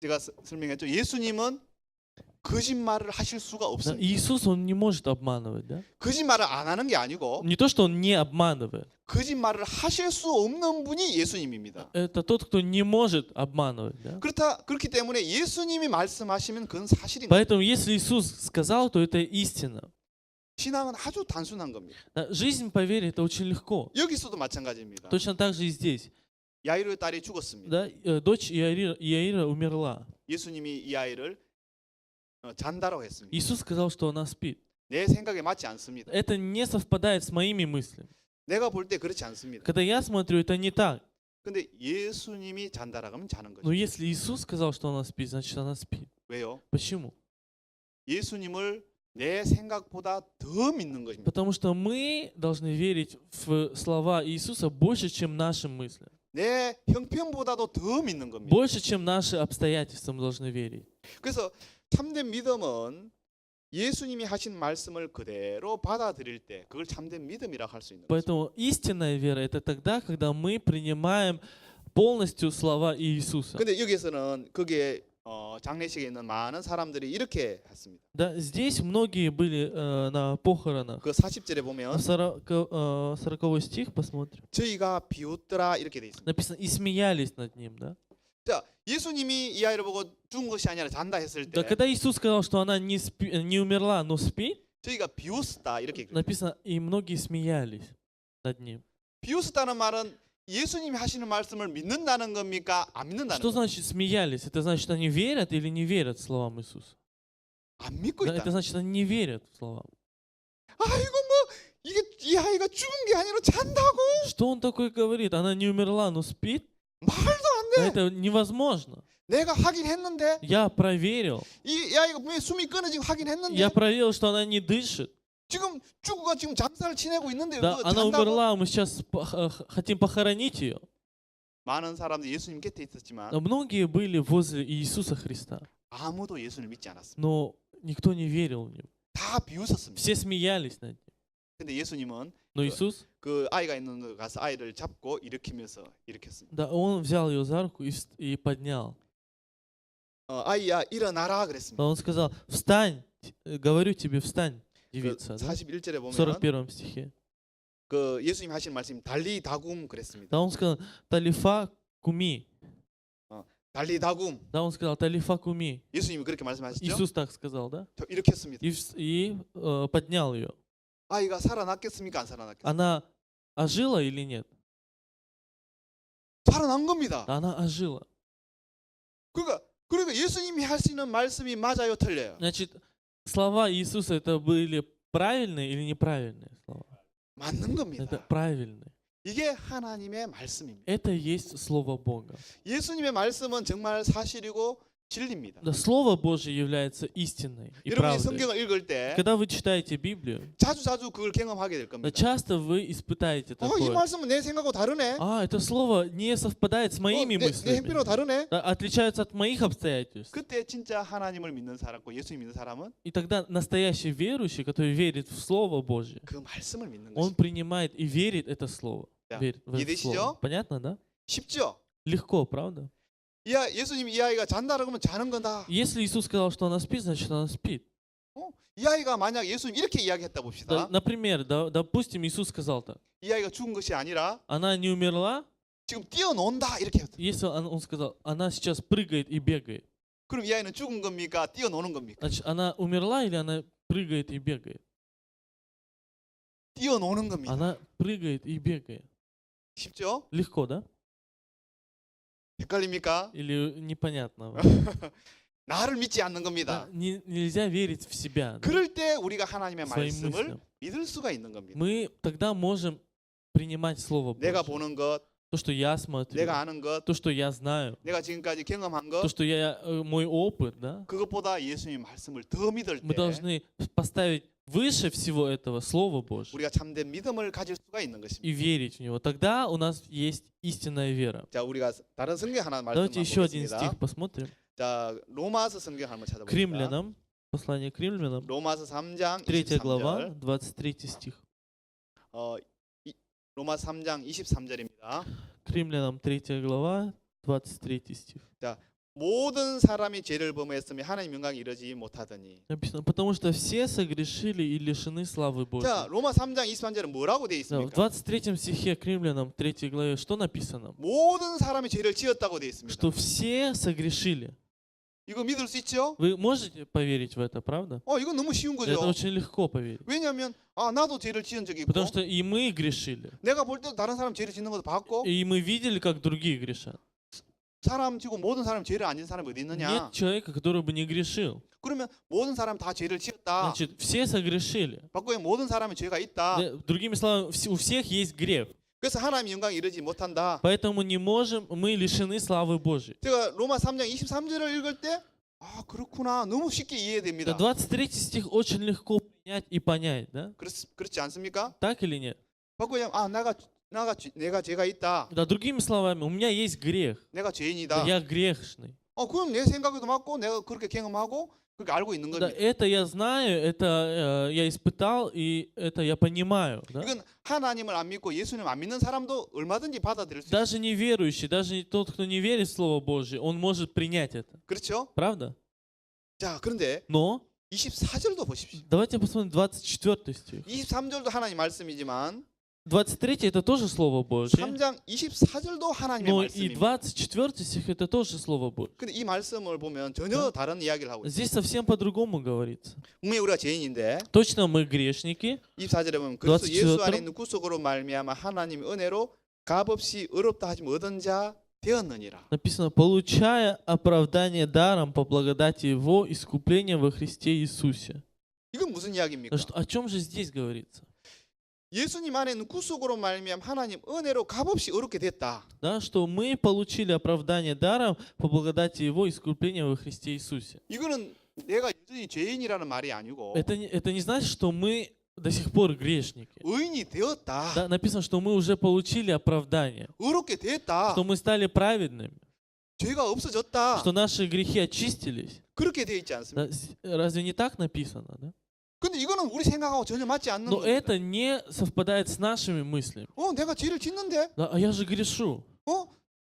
제가 설명했죠. 예수님은 거짓말을 하실 수가 Да, 없습니다. Иисус, он не может обманывать, да? 거짓말을 안 하는 게 아니고 Не то, что он не обманывает. 거짓말을 하실 수 없는 분이 예수님입니다. Это тот, кто не может обманывать, да? 그렇기 때문에 예수님이 말씀하시면 그건 사실인 거예요. Поэтому, если Иисус сказал, то это истина. 신앙은 아주 단순한 겁니다. Да, жизнь по вере это очень легко. 여기서도 마찬가지입니다. Точно так же и здесь. 야이로의 딸이 죽었습니다. Да, дочь Иаира умерла. 예수님이 이 아이를 잔다라고 했습니다. Иисус сказал, что она спит. 내 생각에 맞지 않습니다. Это не совпадает с моими мыслями. 내가 볼 때 그렇지 않습니다. Когда я смотрю, это не так. 근데 예수님이 잔다라고 하면 자는 Но 거죠. если Иисус сказал, что она спит, значит она спит. 왜요? Почему? 예수님을 내 생각보다 더 믿는 것입니다. Потому что мы должны верить в слова Иисуса больше, чем наши мысли. 내 형편보다도 더 믿는 겁니다. Больше, чем наши обстоятельства мы должны верить. 그래서 참된 믿음은 예수님이 하신 말씀을 그대로 받아들일 때 그걸 참된 믿음이라고 할 수 있는 거죠. Поэтому истинная вера это тогда, когда мы принимаем полностью слова Иисуса. 근데 여기에서는 그게 장례식에 있는 많은 사람들이 이렇게 했습니다. Да, здесь многие были на похоронах. 그 40절에 보면 40 стих посмотрим. 저희가 비웃더라 이렇게 돼 있습니다. Написано, и смеялись над ним, да? 자, 예수님이 이 아이를 보고 죽은 것이 아니라 잔다 했을 Да, 때 когда Иисус сказал, что она не умерла, но спит, 저희가 비웃었다 이렇게 얘기해요. написано, и многие смеялись над ним. 비웃었다는 말은 예수님이 하시는 말씀을 믿는다는 겁니까? 안 믿는다는 Что 겁니까? значит смеялись? Это значит, они верят или не верят словам Иисуса? 안 믿고 Да, 있다. это значит, они не верят словам. 아이고 뭐 이게 이 아이가 죽은 게 아니라 잔다고? Что он такое говорит? Она не умерла, но спит? 말도 안 Да 돼. это невозможно. 내가 하긴 했는데 Я проверил. 이 아이가 분명히 숨이 끊어지고 하긴 했는데 Я проверил, что она не дышит. 지금 죽어가 지금 장사를 지내고 있는데 Да, 그거 она 잔다고? умерла, мы сейчас хотим похоронить ее. 많은 사람들이 예수님 곁에 있었지만 Но многие были возле Иисуса Христа, 아무도 예수를 믿지 않았습니다. но никто не верил в него. 다 비웃었습니다. Все смеялись над ним. 근데 예수님은 Но Иисус, 그 아이가 있는 데 가서 아이를 잡고 일으키면서 일으켰습니다. да, он взял ее за руку и поднял. 아이야 일어나라 Да, 그랬습니다. он сказал, встань, говорю тебе, встань, 그 девица. Да? 41절에 В 보면 41 стихе. 그 예수님 하신 말씀 달리 다굼 그랬습니다. Да, он сказал, талифа куми. 달리 다굼. Да, он сказал, талифа куми. 예수님이 그렇게 말씀하셨죠? Иисус так сказал, да? 저 일으켰습니다. И поднял ее. 아이가 살아났겠습니까? 안 살아났겠습니까? Она ожила или нет? 살아난 겁니다. Да, она ожила. 그러니까 예수님이 하시는 말씀이 맞아요, 틀려요? Значит, слова Иисуса это были правильные или неправильные слова? 맞는 Это 겁니다. правильные. 이게 하나님의 말씀입니다. Это и есть Слово Бога. 예수님의 말씀은 정말 사실이고 진리입니다. Да, Слово Божье является истиной и 여러분이 правдой. 성경을 읽을 때 Когда вы читаете Библию, 자주 그걸 경험하게 될 да, 겁니다. часто вы испытаете 이 такое. 말씀은 내 생각하고 다르네. Это слово не совпадает с моими 내 мыслями, 형편하고 다르네. да, отличается от моих обстоятельств. 그때 진짜 하나님을 믿는 사람과 예수님 믿는 사람은 И тогда настоящий верующий, который верит в Слово Божье, 그 말씀을 믿는 он 것입니다. принимает и верит это Слово. 자, Верит в это 이해되시죠? Слово. Понятно, да? 쉽죠? Легко, правда? 예수님이 이 아이가 잔다 그러면 자는 건다. Если Иисус сказал, что она спит, значит она спит. 이 아이가 만약 예수님 이렇게 이야기했다 Да, 봅시다. например, допустим, Иисус сказал так. 이 아이가 죽은 것이 아니라 Она не умерла, 지금 뛰어논다 이렇게 했다. если он сказал, она сейчас прыгает и бегает. 그럼 이 아이는 죽은 겁니까? 뛰어노는 겁니까? Значит, она умерла или она прыгает и бегает? 뛰어노는 겁니다. Она прыгает и бегает. 쉽죠? Легко, да? 헷갈립니까? Или непонятно? 나를 믿지 않는 Да, 겁니다. нельзя верить в себя, да, 그럴 때 우리가 하나님의 своим 말씀을 мыслям. 믿을 수가 있는 겁니다. Мы тогда можем принимать Слово 내가 Божье. 보는 것, То, что я смотрю, 내가 아는 것, то, что я знаю, 내가 지금까지 경험한 то, 것, что мой опыт, да, 그것보다 예수님 말씀을 더 믿을 мы 때 должны поставить выше всего этого Слово Божье 우리가 참된 믿음을 가질 수가 있는 것입니다. и верить в него. Тогда у нас есть истинная вера. 자, 우리가 다른 성경 하나 Давайте еще один 말씀만 보겠습니다. стих посмотрим. 자, 로마서 성경 한번 К 찾아보겠습니다. римлянам, послание к римлянам, 로마서 3장 3 глава, 23절. 23 стих. 로마서 3장 23절입니다. К римлянам 3 глава, 23 стих. 모든 사람이 죄를 범했으며 하나님 영광에 이르지 못하더니. Написано, потому что все согрешили и лишены славы 자, Божьей. 로마 3장 23절은 뭐라고 되어 Да, в 있습니까? 23 стихе к римлянам 3 главе что написано? 모든 사람이 죄를 지었다고 되어 있습니다. Что все согрешили. 이거 믿을 수 있죠? Вы можете поверить в это, правда? 이거 너무 쉬운 Это 거죠. очень легко поверить. 왜냐하면 나도 죄를 지은 적이 있고 Потому что и мы грешили. 내가 볼 때도 다른 사람 죄를 짓는 것도 봤고 И мы видели, как другие грешат. 사람 지고 모든 사람 죄를 안 지은 사람이 어디 있느냐? Нет человека, который бы не грешил. 그러면 모든 사람 다 죄를 지었다. Значит, все согрешили. 바꾸면 모든 사람이 죄가 있다. Другими словами, у всех есть грех. 그래서 하나님 영광에 이르지 못한다. Поэтому не можем, мы лишены славы Божьей. 제가 로마 3장 23절을 읽을 때 그렇구나. 너무 쉽게 Да, 이해됩니다. 23 стих очень легко принять и понять, да? 그렇지 않습니까? Так или нет? 바꾸면 내가 죄가 있다. Да, другими словами, у меня есть грех. 내가 Да, 죄인이다. я грешный. 그럼 내 생각에도 맞고 내가 그렇게 경험하고 그렇게 알고 있는 Да, 겁니다. это я знаю, это я испытал, и это я понимаю. Да? 이건 하나님을 안 믿고 예수님 안 믿는 사람도 얼마든지 받아들일 수 있어요. Даже неверующий, даже тот, кто не верит в Слово Божье, он может принять это. 그렇죠? Правда? 자, 그런데 Но 24절도 보십시오. давайте посмотрим 24 стих. 23절도 하나님 말씀이지만 23 это тоже Слово Божье. 3장 24절도 하나님의 Но и 말씀입니다. 24 стих это тоже Слово Божье. 근데 이 말씀을 보면 전혀 다른 이야기를 하고 있어요. Здесь совсем по-другому говорится. 분명히 우리가 죄인인데 Точно мы грешники. 24절에 보면 그리스도 24 예수 안에 있는 구속으로 말미암아 하나님의 은혜로 값없이 의롭다 하심 얻은 자 되었느니라. Написано, получая оправдание даром по благодати Его, искупление во Христе Иисусе. 이건 무슨 이야기입니까? О чем же здесь говорится? 예수님 안에 있는 구속으로 말미암아 하나님 은혜로 값없이 의롭게 됐다. Да, что мы получили оправдание даром по благодати Его, искупление во Христе Иисусе. 이거는 내가 여전히 죄인이라는 말이 아니고 Это не значит, что мы до сих пор грешники. 의인이 되었다. Да, написано, что мы уже получили оправдание, 의롭게 됐다. что мы стали праведными, 죄가 없어졌다. что наши грехи очистились. 그렇게 돼 있지 않습니까? Да, разве не так написано? Да? 근데 이거는 우리 생각하고 전혀 맞지 않는 Но 겁니다. это не совпадает с нашими мыслями. 내가 죄를 짓는데? Да, а я же грешу.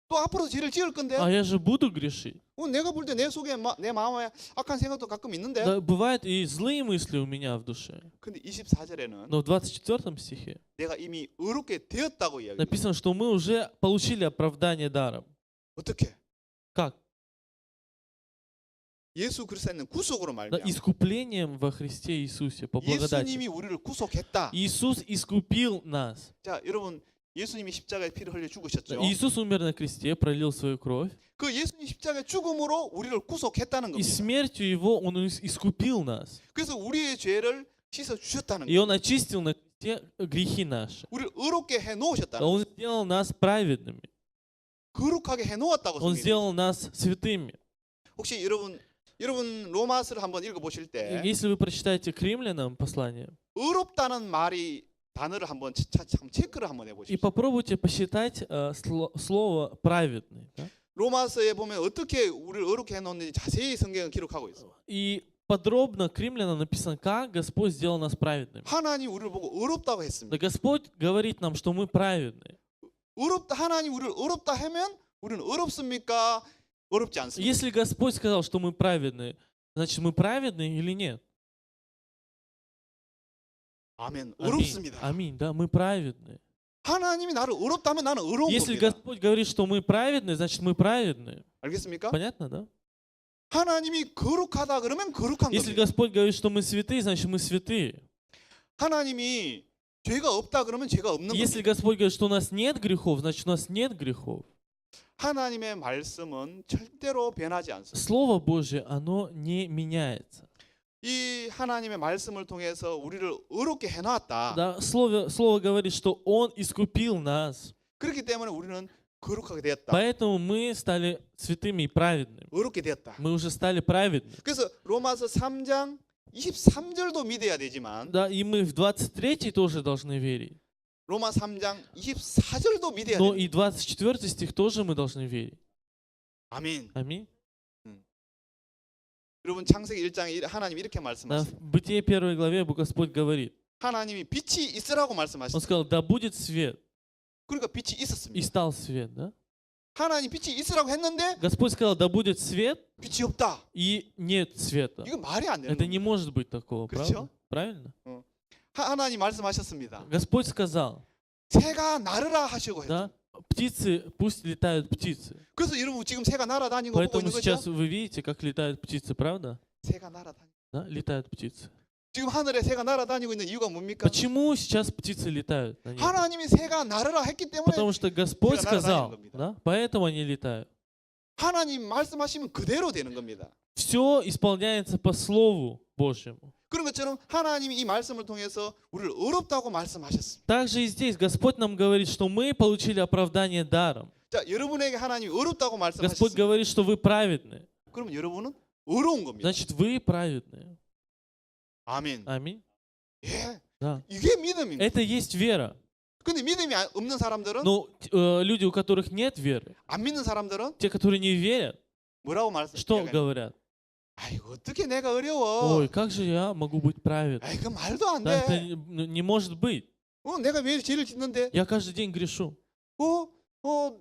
또 앞으로 죄를 지을 건데? А я же буду грешить. 내가 볼 때 내 속에 내 마음에 악한 생각도 가끔 있는데? Да, бывают и злые мысли у меня в душе. 근데 24절에는 Но в 24 стихе 내가 이미 의롭게 되었다고 이야기해요. написано, что мы уже получили оправдание даром. 어떻게? Как? 예수 그리스도에 있는 구속으로 Да, 말미암아 искуплением во Христе Иисусе, по благодати. 예수님이 우리를 구속했다. Иисус искупил нас. 자, 여러분 예수님이 십자가에 피를 흘려 죽으셨죠. Иисус умер на кресте, пролил свою кровь. 그 예수님 십자가의 죽음으로 우리를 구속했다는 И 겁니다. смертью Его Он искупил нас. 그래서 우리의 죄를 씻어 주셨다는 И 거예요. Он очистил на кресте грехи наши. 우리를 의롭게 해 놓으셨다는 거예요. Он сделал нас праведными. 거룩하게 해 놓았다고 Он 성경이. сделал нас святыми. 혹시 여러분 로마서를 한번 읽어 보실 때 Если вы прочитаете к римлянам послание 의롭다는 말이 단어를 한번 참 체크를 한번 해 и 보십시오. попробуйте посчитать слово праведный. Да? 로마서에 보면 어떻게 우리를 의롭게 해 놓는지 자세히 성경은 기록하고 있어요. И подробно к римлянам написано, как Господь сделал нас праведными. 하나님 우리를 보고 의롭다고 Да 했습니다. Господь говорит нам, что мы праведные. 의롭다 하나님 우리를 의롭다 하면 우리는 의롭습니까? 어렵지 않습니다. Если Господь сказал, что мы праведные, значит мы праведные или нет? 아멘. Аминь. 어렵습니다. Аминь, да, мы праведные. 하나님이 나를 의롭다면 나는 의로운 Если 겁니다. Господь говорит, что мы праведные, значит мы праведные. 알겠습니까? Понятно, да? 하나님이 거룩하다 그러면 거룩한 Если 겁니다. Господь говорит, что мы святые, значит мы святые. 하나님이 죄가 없다 그러면 죄가 없는 Если 겁니다. Господь говорит, что у нас нет грехов, значит у нас нет грехов. 하나님의 말씀은 절대로 변하지 않습니다. Слово Божье, оно не меняется. 이 하나님의 말씀을 통해서 우리를 의롭게 해놨다. Да, слово говорит, что Он искупил нас. 그렇기 때문에 우리는 거룩하게 되었다. Поэтому мы стали святыми и праведными. 의롭게 되었다. Мы уже стали праведными. 그래서 로마서 3장 23절도 믿어야 되지만 Да, и мы в 23 тоже должны верить. 로마 3장 24절도 믿어야 Но 됩니다. и 24 стих тоже мы должны верить. 아멘. Аминь. 여러분 창세기 1장에 하나님 이렇게 Да, 말씀하셨어요. в Бытие 1 главе Господь говорит. 하나님이 빛이 있으라고 Он 말씀하셨어요. сказал, да будет свет. 그러니까 빛이 И 있었습니다. стал свет. Да? 하나님 빛이 있으라고 했는데 Господь сказал, да будет свет, 빛이 없다. и нет света. 이거 말이 안 되는 Это не 거예요. может быть такого, 그렇죠? правда? Правильно? 하나님 말씀하셨습니다. Господь сказал, 새가 나르라 하시고 했죠. да, птицы, пусть летают птицы. 그래서 여러분 지금 새가 날아다니는 거 보고 Поэтому 있는 거죠? сейчас вы видите, как летают птицы, правда? 새가 날아다니. Да, летают птицы. 지금 하늘에 새가 날아다니고 있는 이유가 뭡니까? Почему сейчас птицы летают на небе? 하나님이 새가 나르라 했기 때문에 Потому что Господь 새가 날아다니는 сказал, 겁니다. да, поэтому они летают. 하나님 말씀하시면 그대로 되는 겁니다. Все исполняется по Слову Божьему. 그런 것처럼 하나님이 이 말씀을 통해서 우리를 의롭다고 말씀하셨습니다. Также и здесь Господь нам говорит, что мы получили оправдание даром. 자, 여러분에게 하나님이 의롭다고 Господь 말씀하셨습니다. говорит, что вы праведны. 그럼 여러분은 의로운 겁니다. Значит, вы праведные. 아멘. Аминь. 예, Да. 이게 믿음입니다. Это есть вера. 근데 믿음이 없는 사람들은 Но люди, у которых нет веры, 안 믿는 사람들은 те, которые не верят, 뭐라고 что 말씀하세요? говорят? 아이고 어떻게 내가 어려워? Ой, как же я могу быть праведным? 아이 그 말도 안 Да, это 돼. не может быть. 내가 왜 죄를 짓는데? Я каждый день грешу.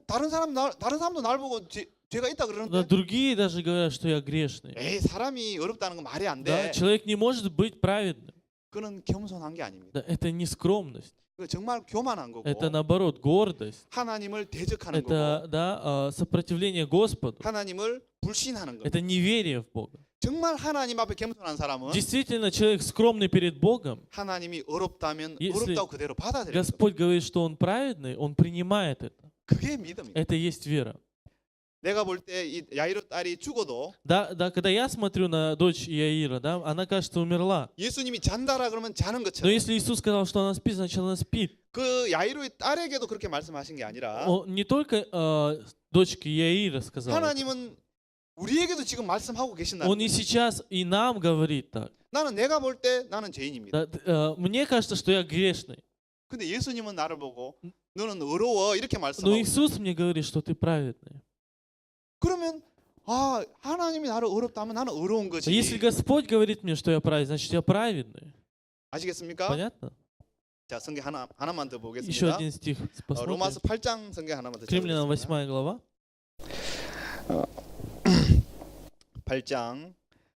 다른 사람도 날 보고 죄가 있다 Да, 그러는데. другие даже говорят, что я грешный. 에이 사람이 어렵다는 건 말이 안 Да, 돼. человек не может быть праведным. 그는 겸손한 게 아닙니다. Да, это не скромность. 그 정말 교만한 거고. Это наоборот гордость. 하나님을 대적하는 거고. Это да, сопротивление Господу. 하나님을 불신하는 거고. Это неверие в Бога. 정말 하나님 앞에 겸손한 사람은 Действительно, человек скромный перед Богом. 하나님이 어렵다면 Если 어렵다고 그대로 받아들여요. Господь говорит, что он праведный, он принимает это. 그게 믿음이에요. Это и есть вера. 내가 볼 때 이 야이로 딸이 죽어도 Да, да, когда я смотрю на дочь Иаира, да, она, кажется, умерла. 예수님이 잔다라 그러면 자는 Но 것처럼 если Иисус сказал, что она спит, значит она спит. 그 야이로의 딸에게도 그렇게 말씀하신 게 아니라 Не только дочке Иаира сказал. это. 하나님은 우리에게도 지금 말씀하고 계신다. Он и сейчас и нам говорит так. 나는 내가 볼 때 나는 죄인입니다. Да, мне кажется, что я грешный. 근데 예수님은 나를 보고 너는 어려워 이렇게 Но 말씀하고 Иисус мне говорит, что ты праведный. 그러면 하나님이 나를 어렵다면 나는 어려운 거지. Если Господь говорит мне, что я праведный, значит я праведный. 아시겠습니까? Понятно? 자, 성경 하나만 더 Еще 보겠습니다. один стих посмотрим. 로마서 8장 성경 하나만 더 К Римлянам 찾아보겠습니다. 8 глава. 8장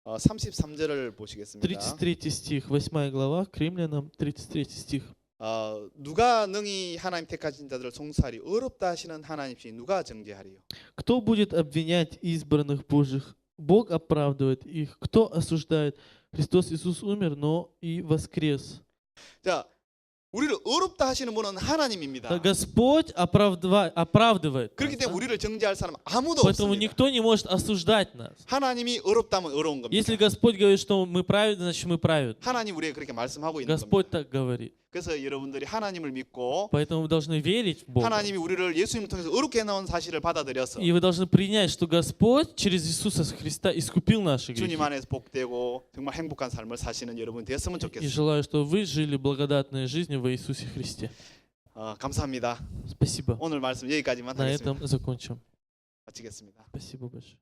33절을 보시겠습니다. 33 стих, 8 глава, к Римлянам, 33 стих. 누가 능히 하나님 택하신 자들을 송사하리 어렵다 하시는 하나님이시 누가 정죄하리요? Кто будет обвинять избранных Божьих? Бог оправдывает их. Кто осуждает? Христос Иисус умер, но и воскрес. 자, 우리를 어렵다 하시는 분은 하나님입니다. Да, Господь оправдывает 그렇기 нас, 때문에 да? 우리를 정죄할 사람 아무도 Поэтому 없습니다. никто не может осуждать нас. 하나님이 어렵다면 어려운 겁니다. Если Господь говорит, что мы праведны, значит мы праведны. 하나님 우리에게 그렇게 말씀하고 있는 겁니다. Господь так говорит. 그래서 여러분들이 하나님을 믿고 Поэтому вы должны верить в Бога. 하나님이 우리를 예수님을 통해서 어렵게 해놓은 사실을 받아들여서 И вы должны принять, что Господь через Иисуса Христа искупил наши грехи. 주님 안에서 복되고 정말 행복한 삶을 사시는 여러분 되었으면 И 좋겠습니다. желаю, что вы жили благодатной жизнью во Иисусе Христе. 감사합니다. Спасибо. 오늘 말씀 여기까지만 На 하겠습니다. этом закончим. 마치겠습니다. Спасибо большое.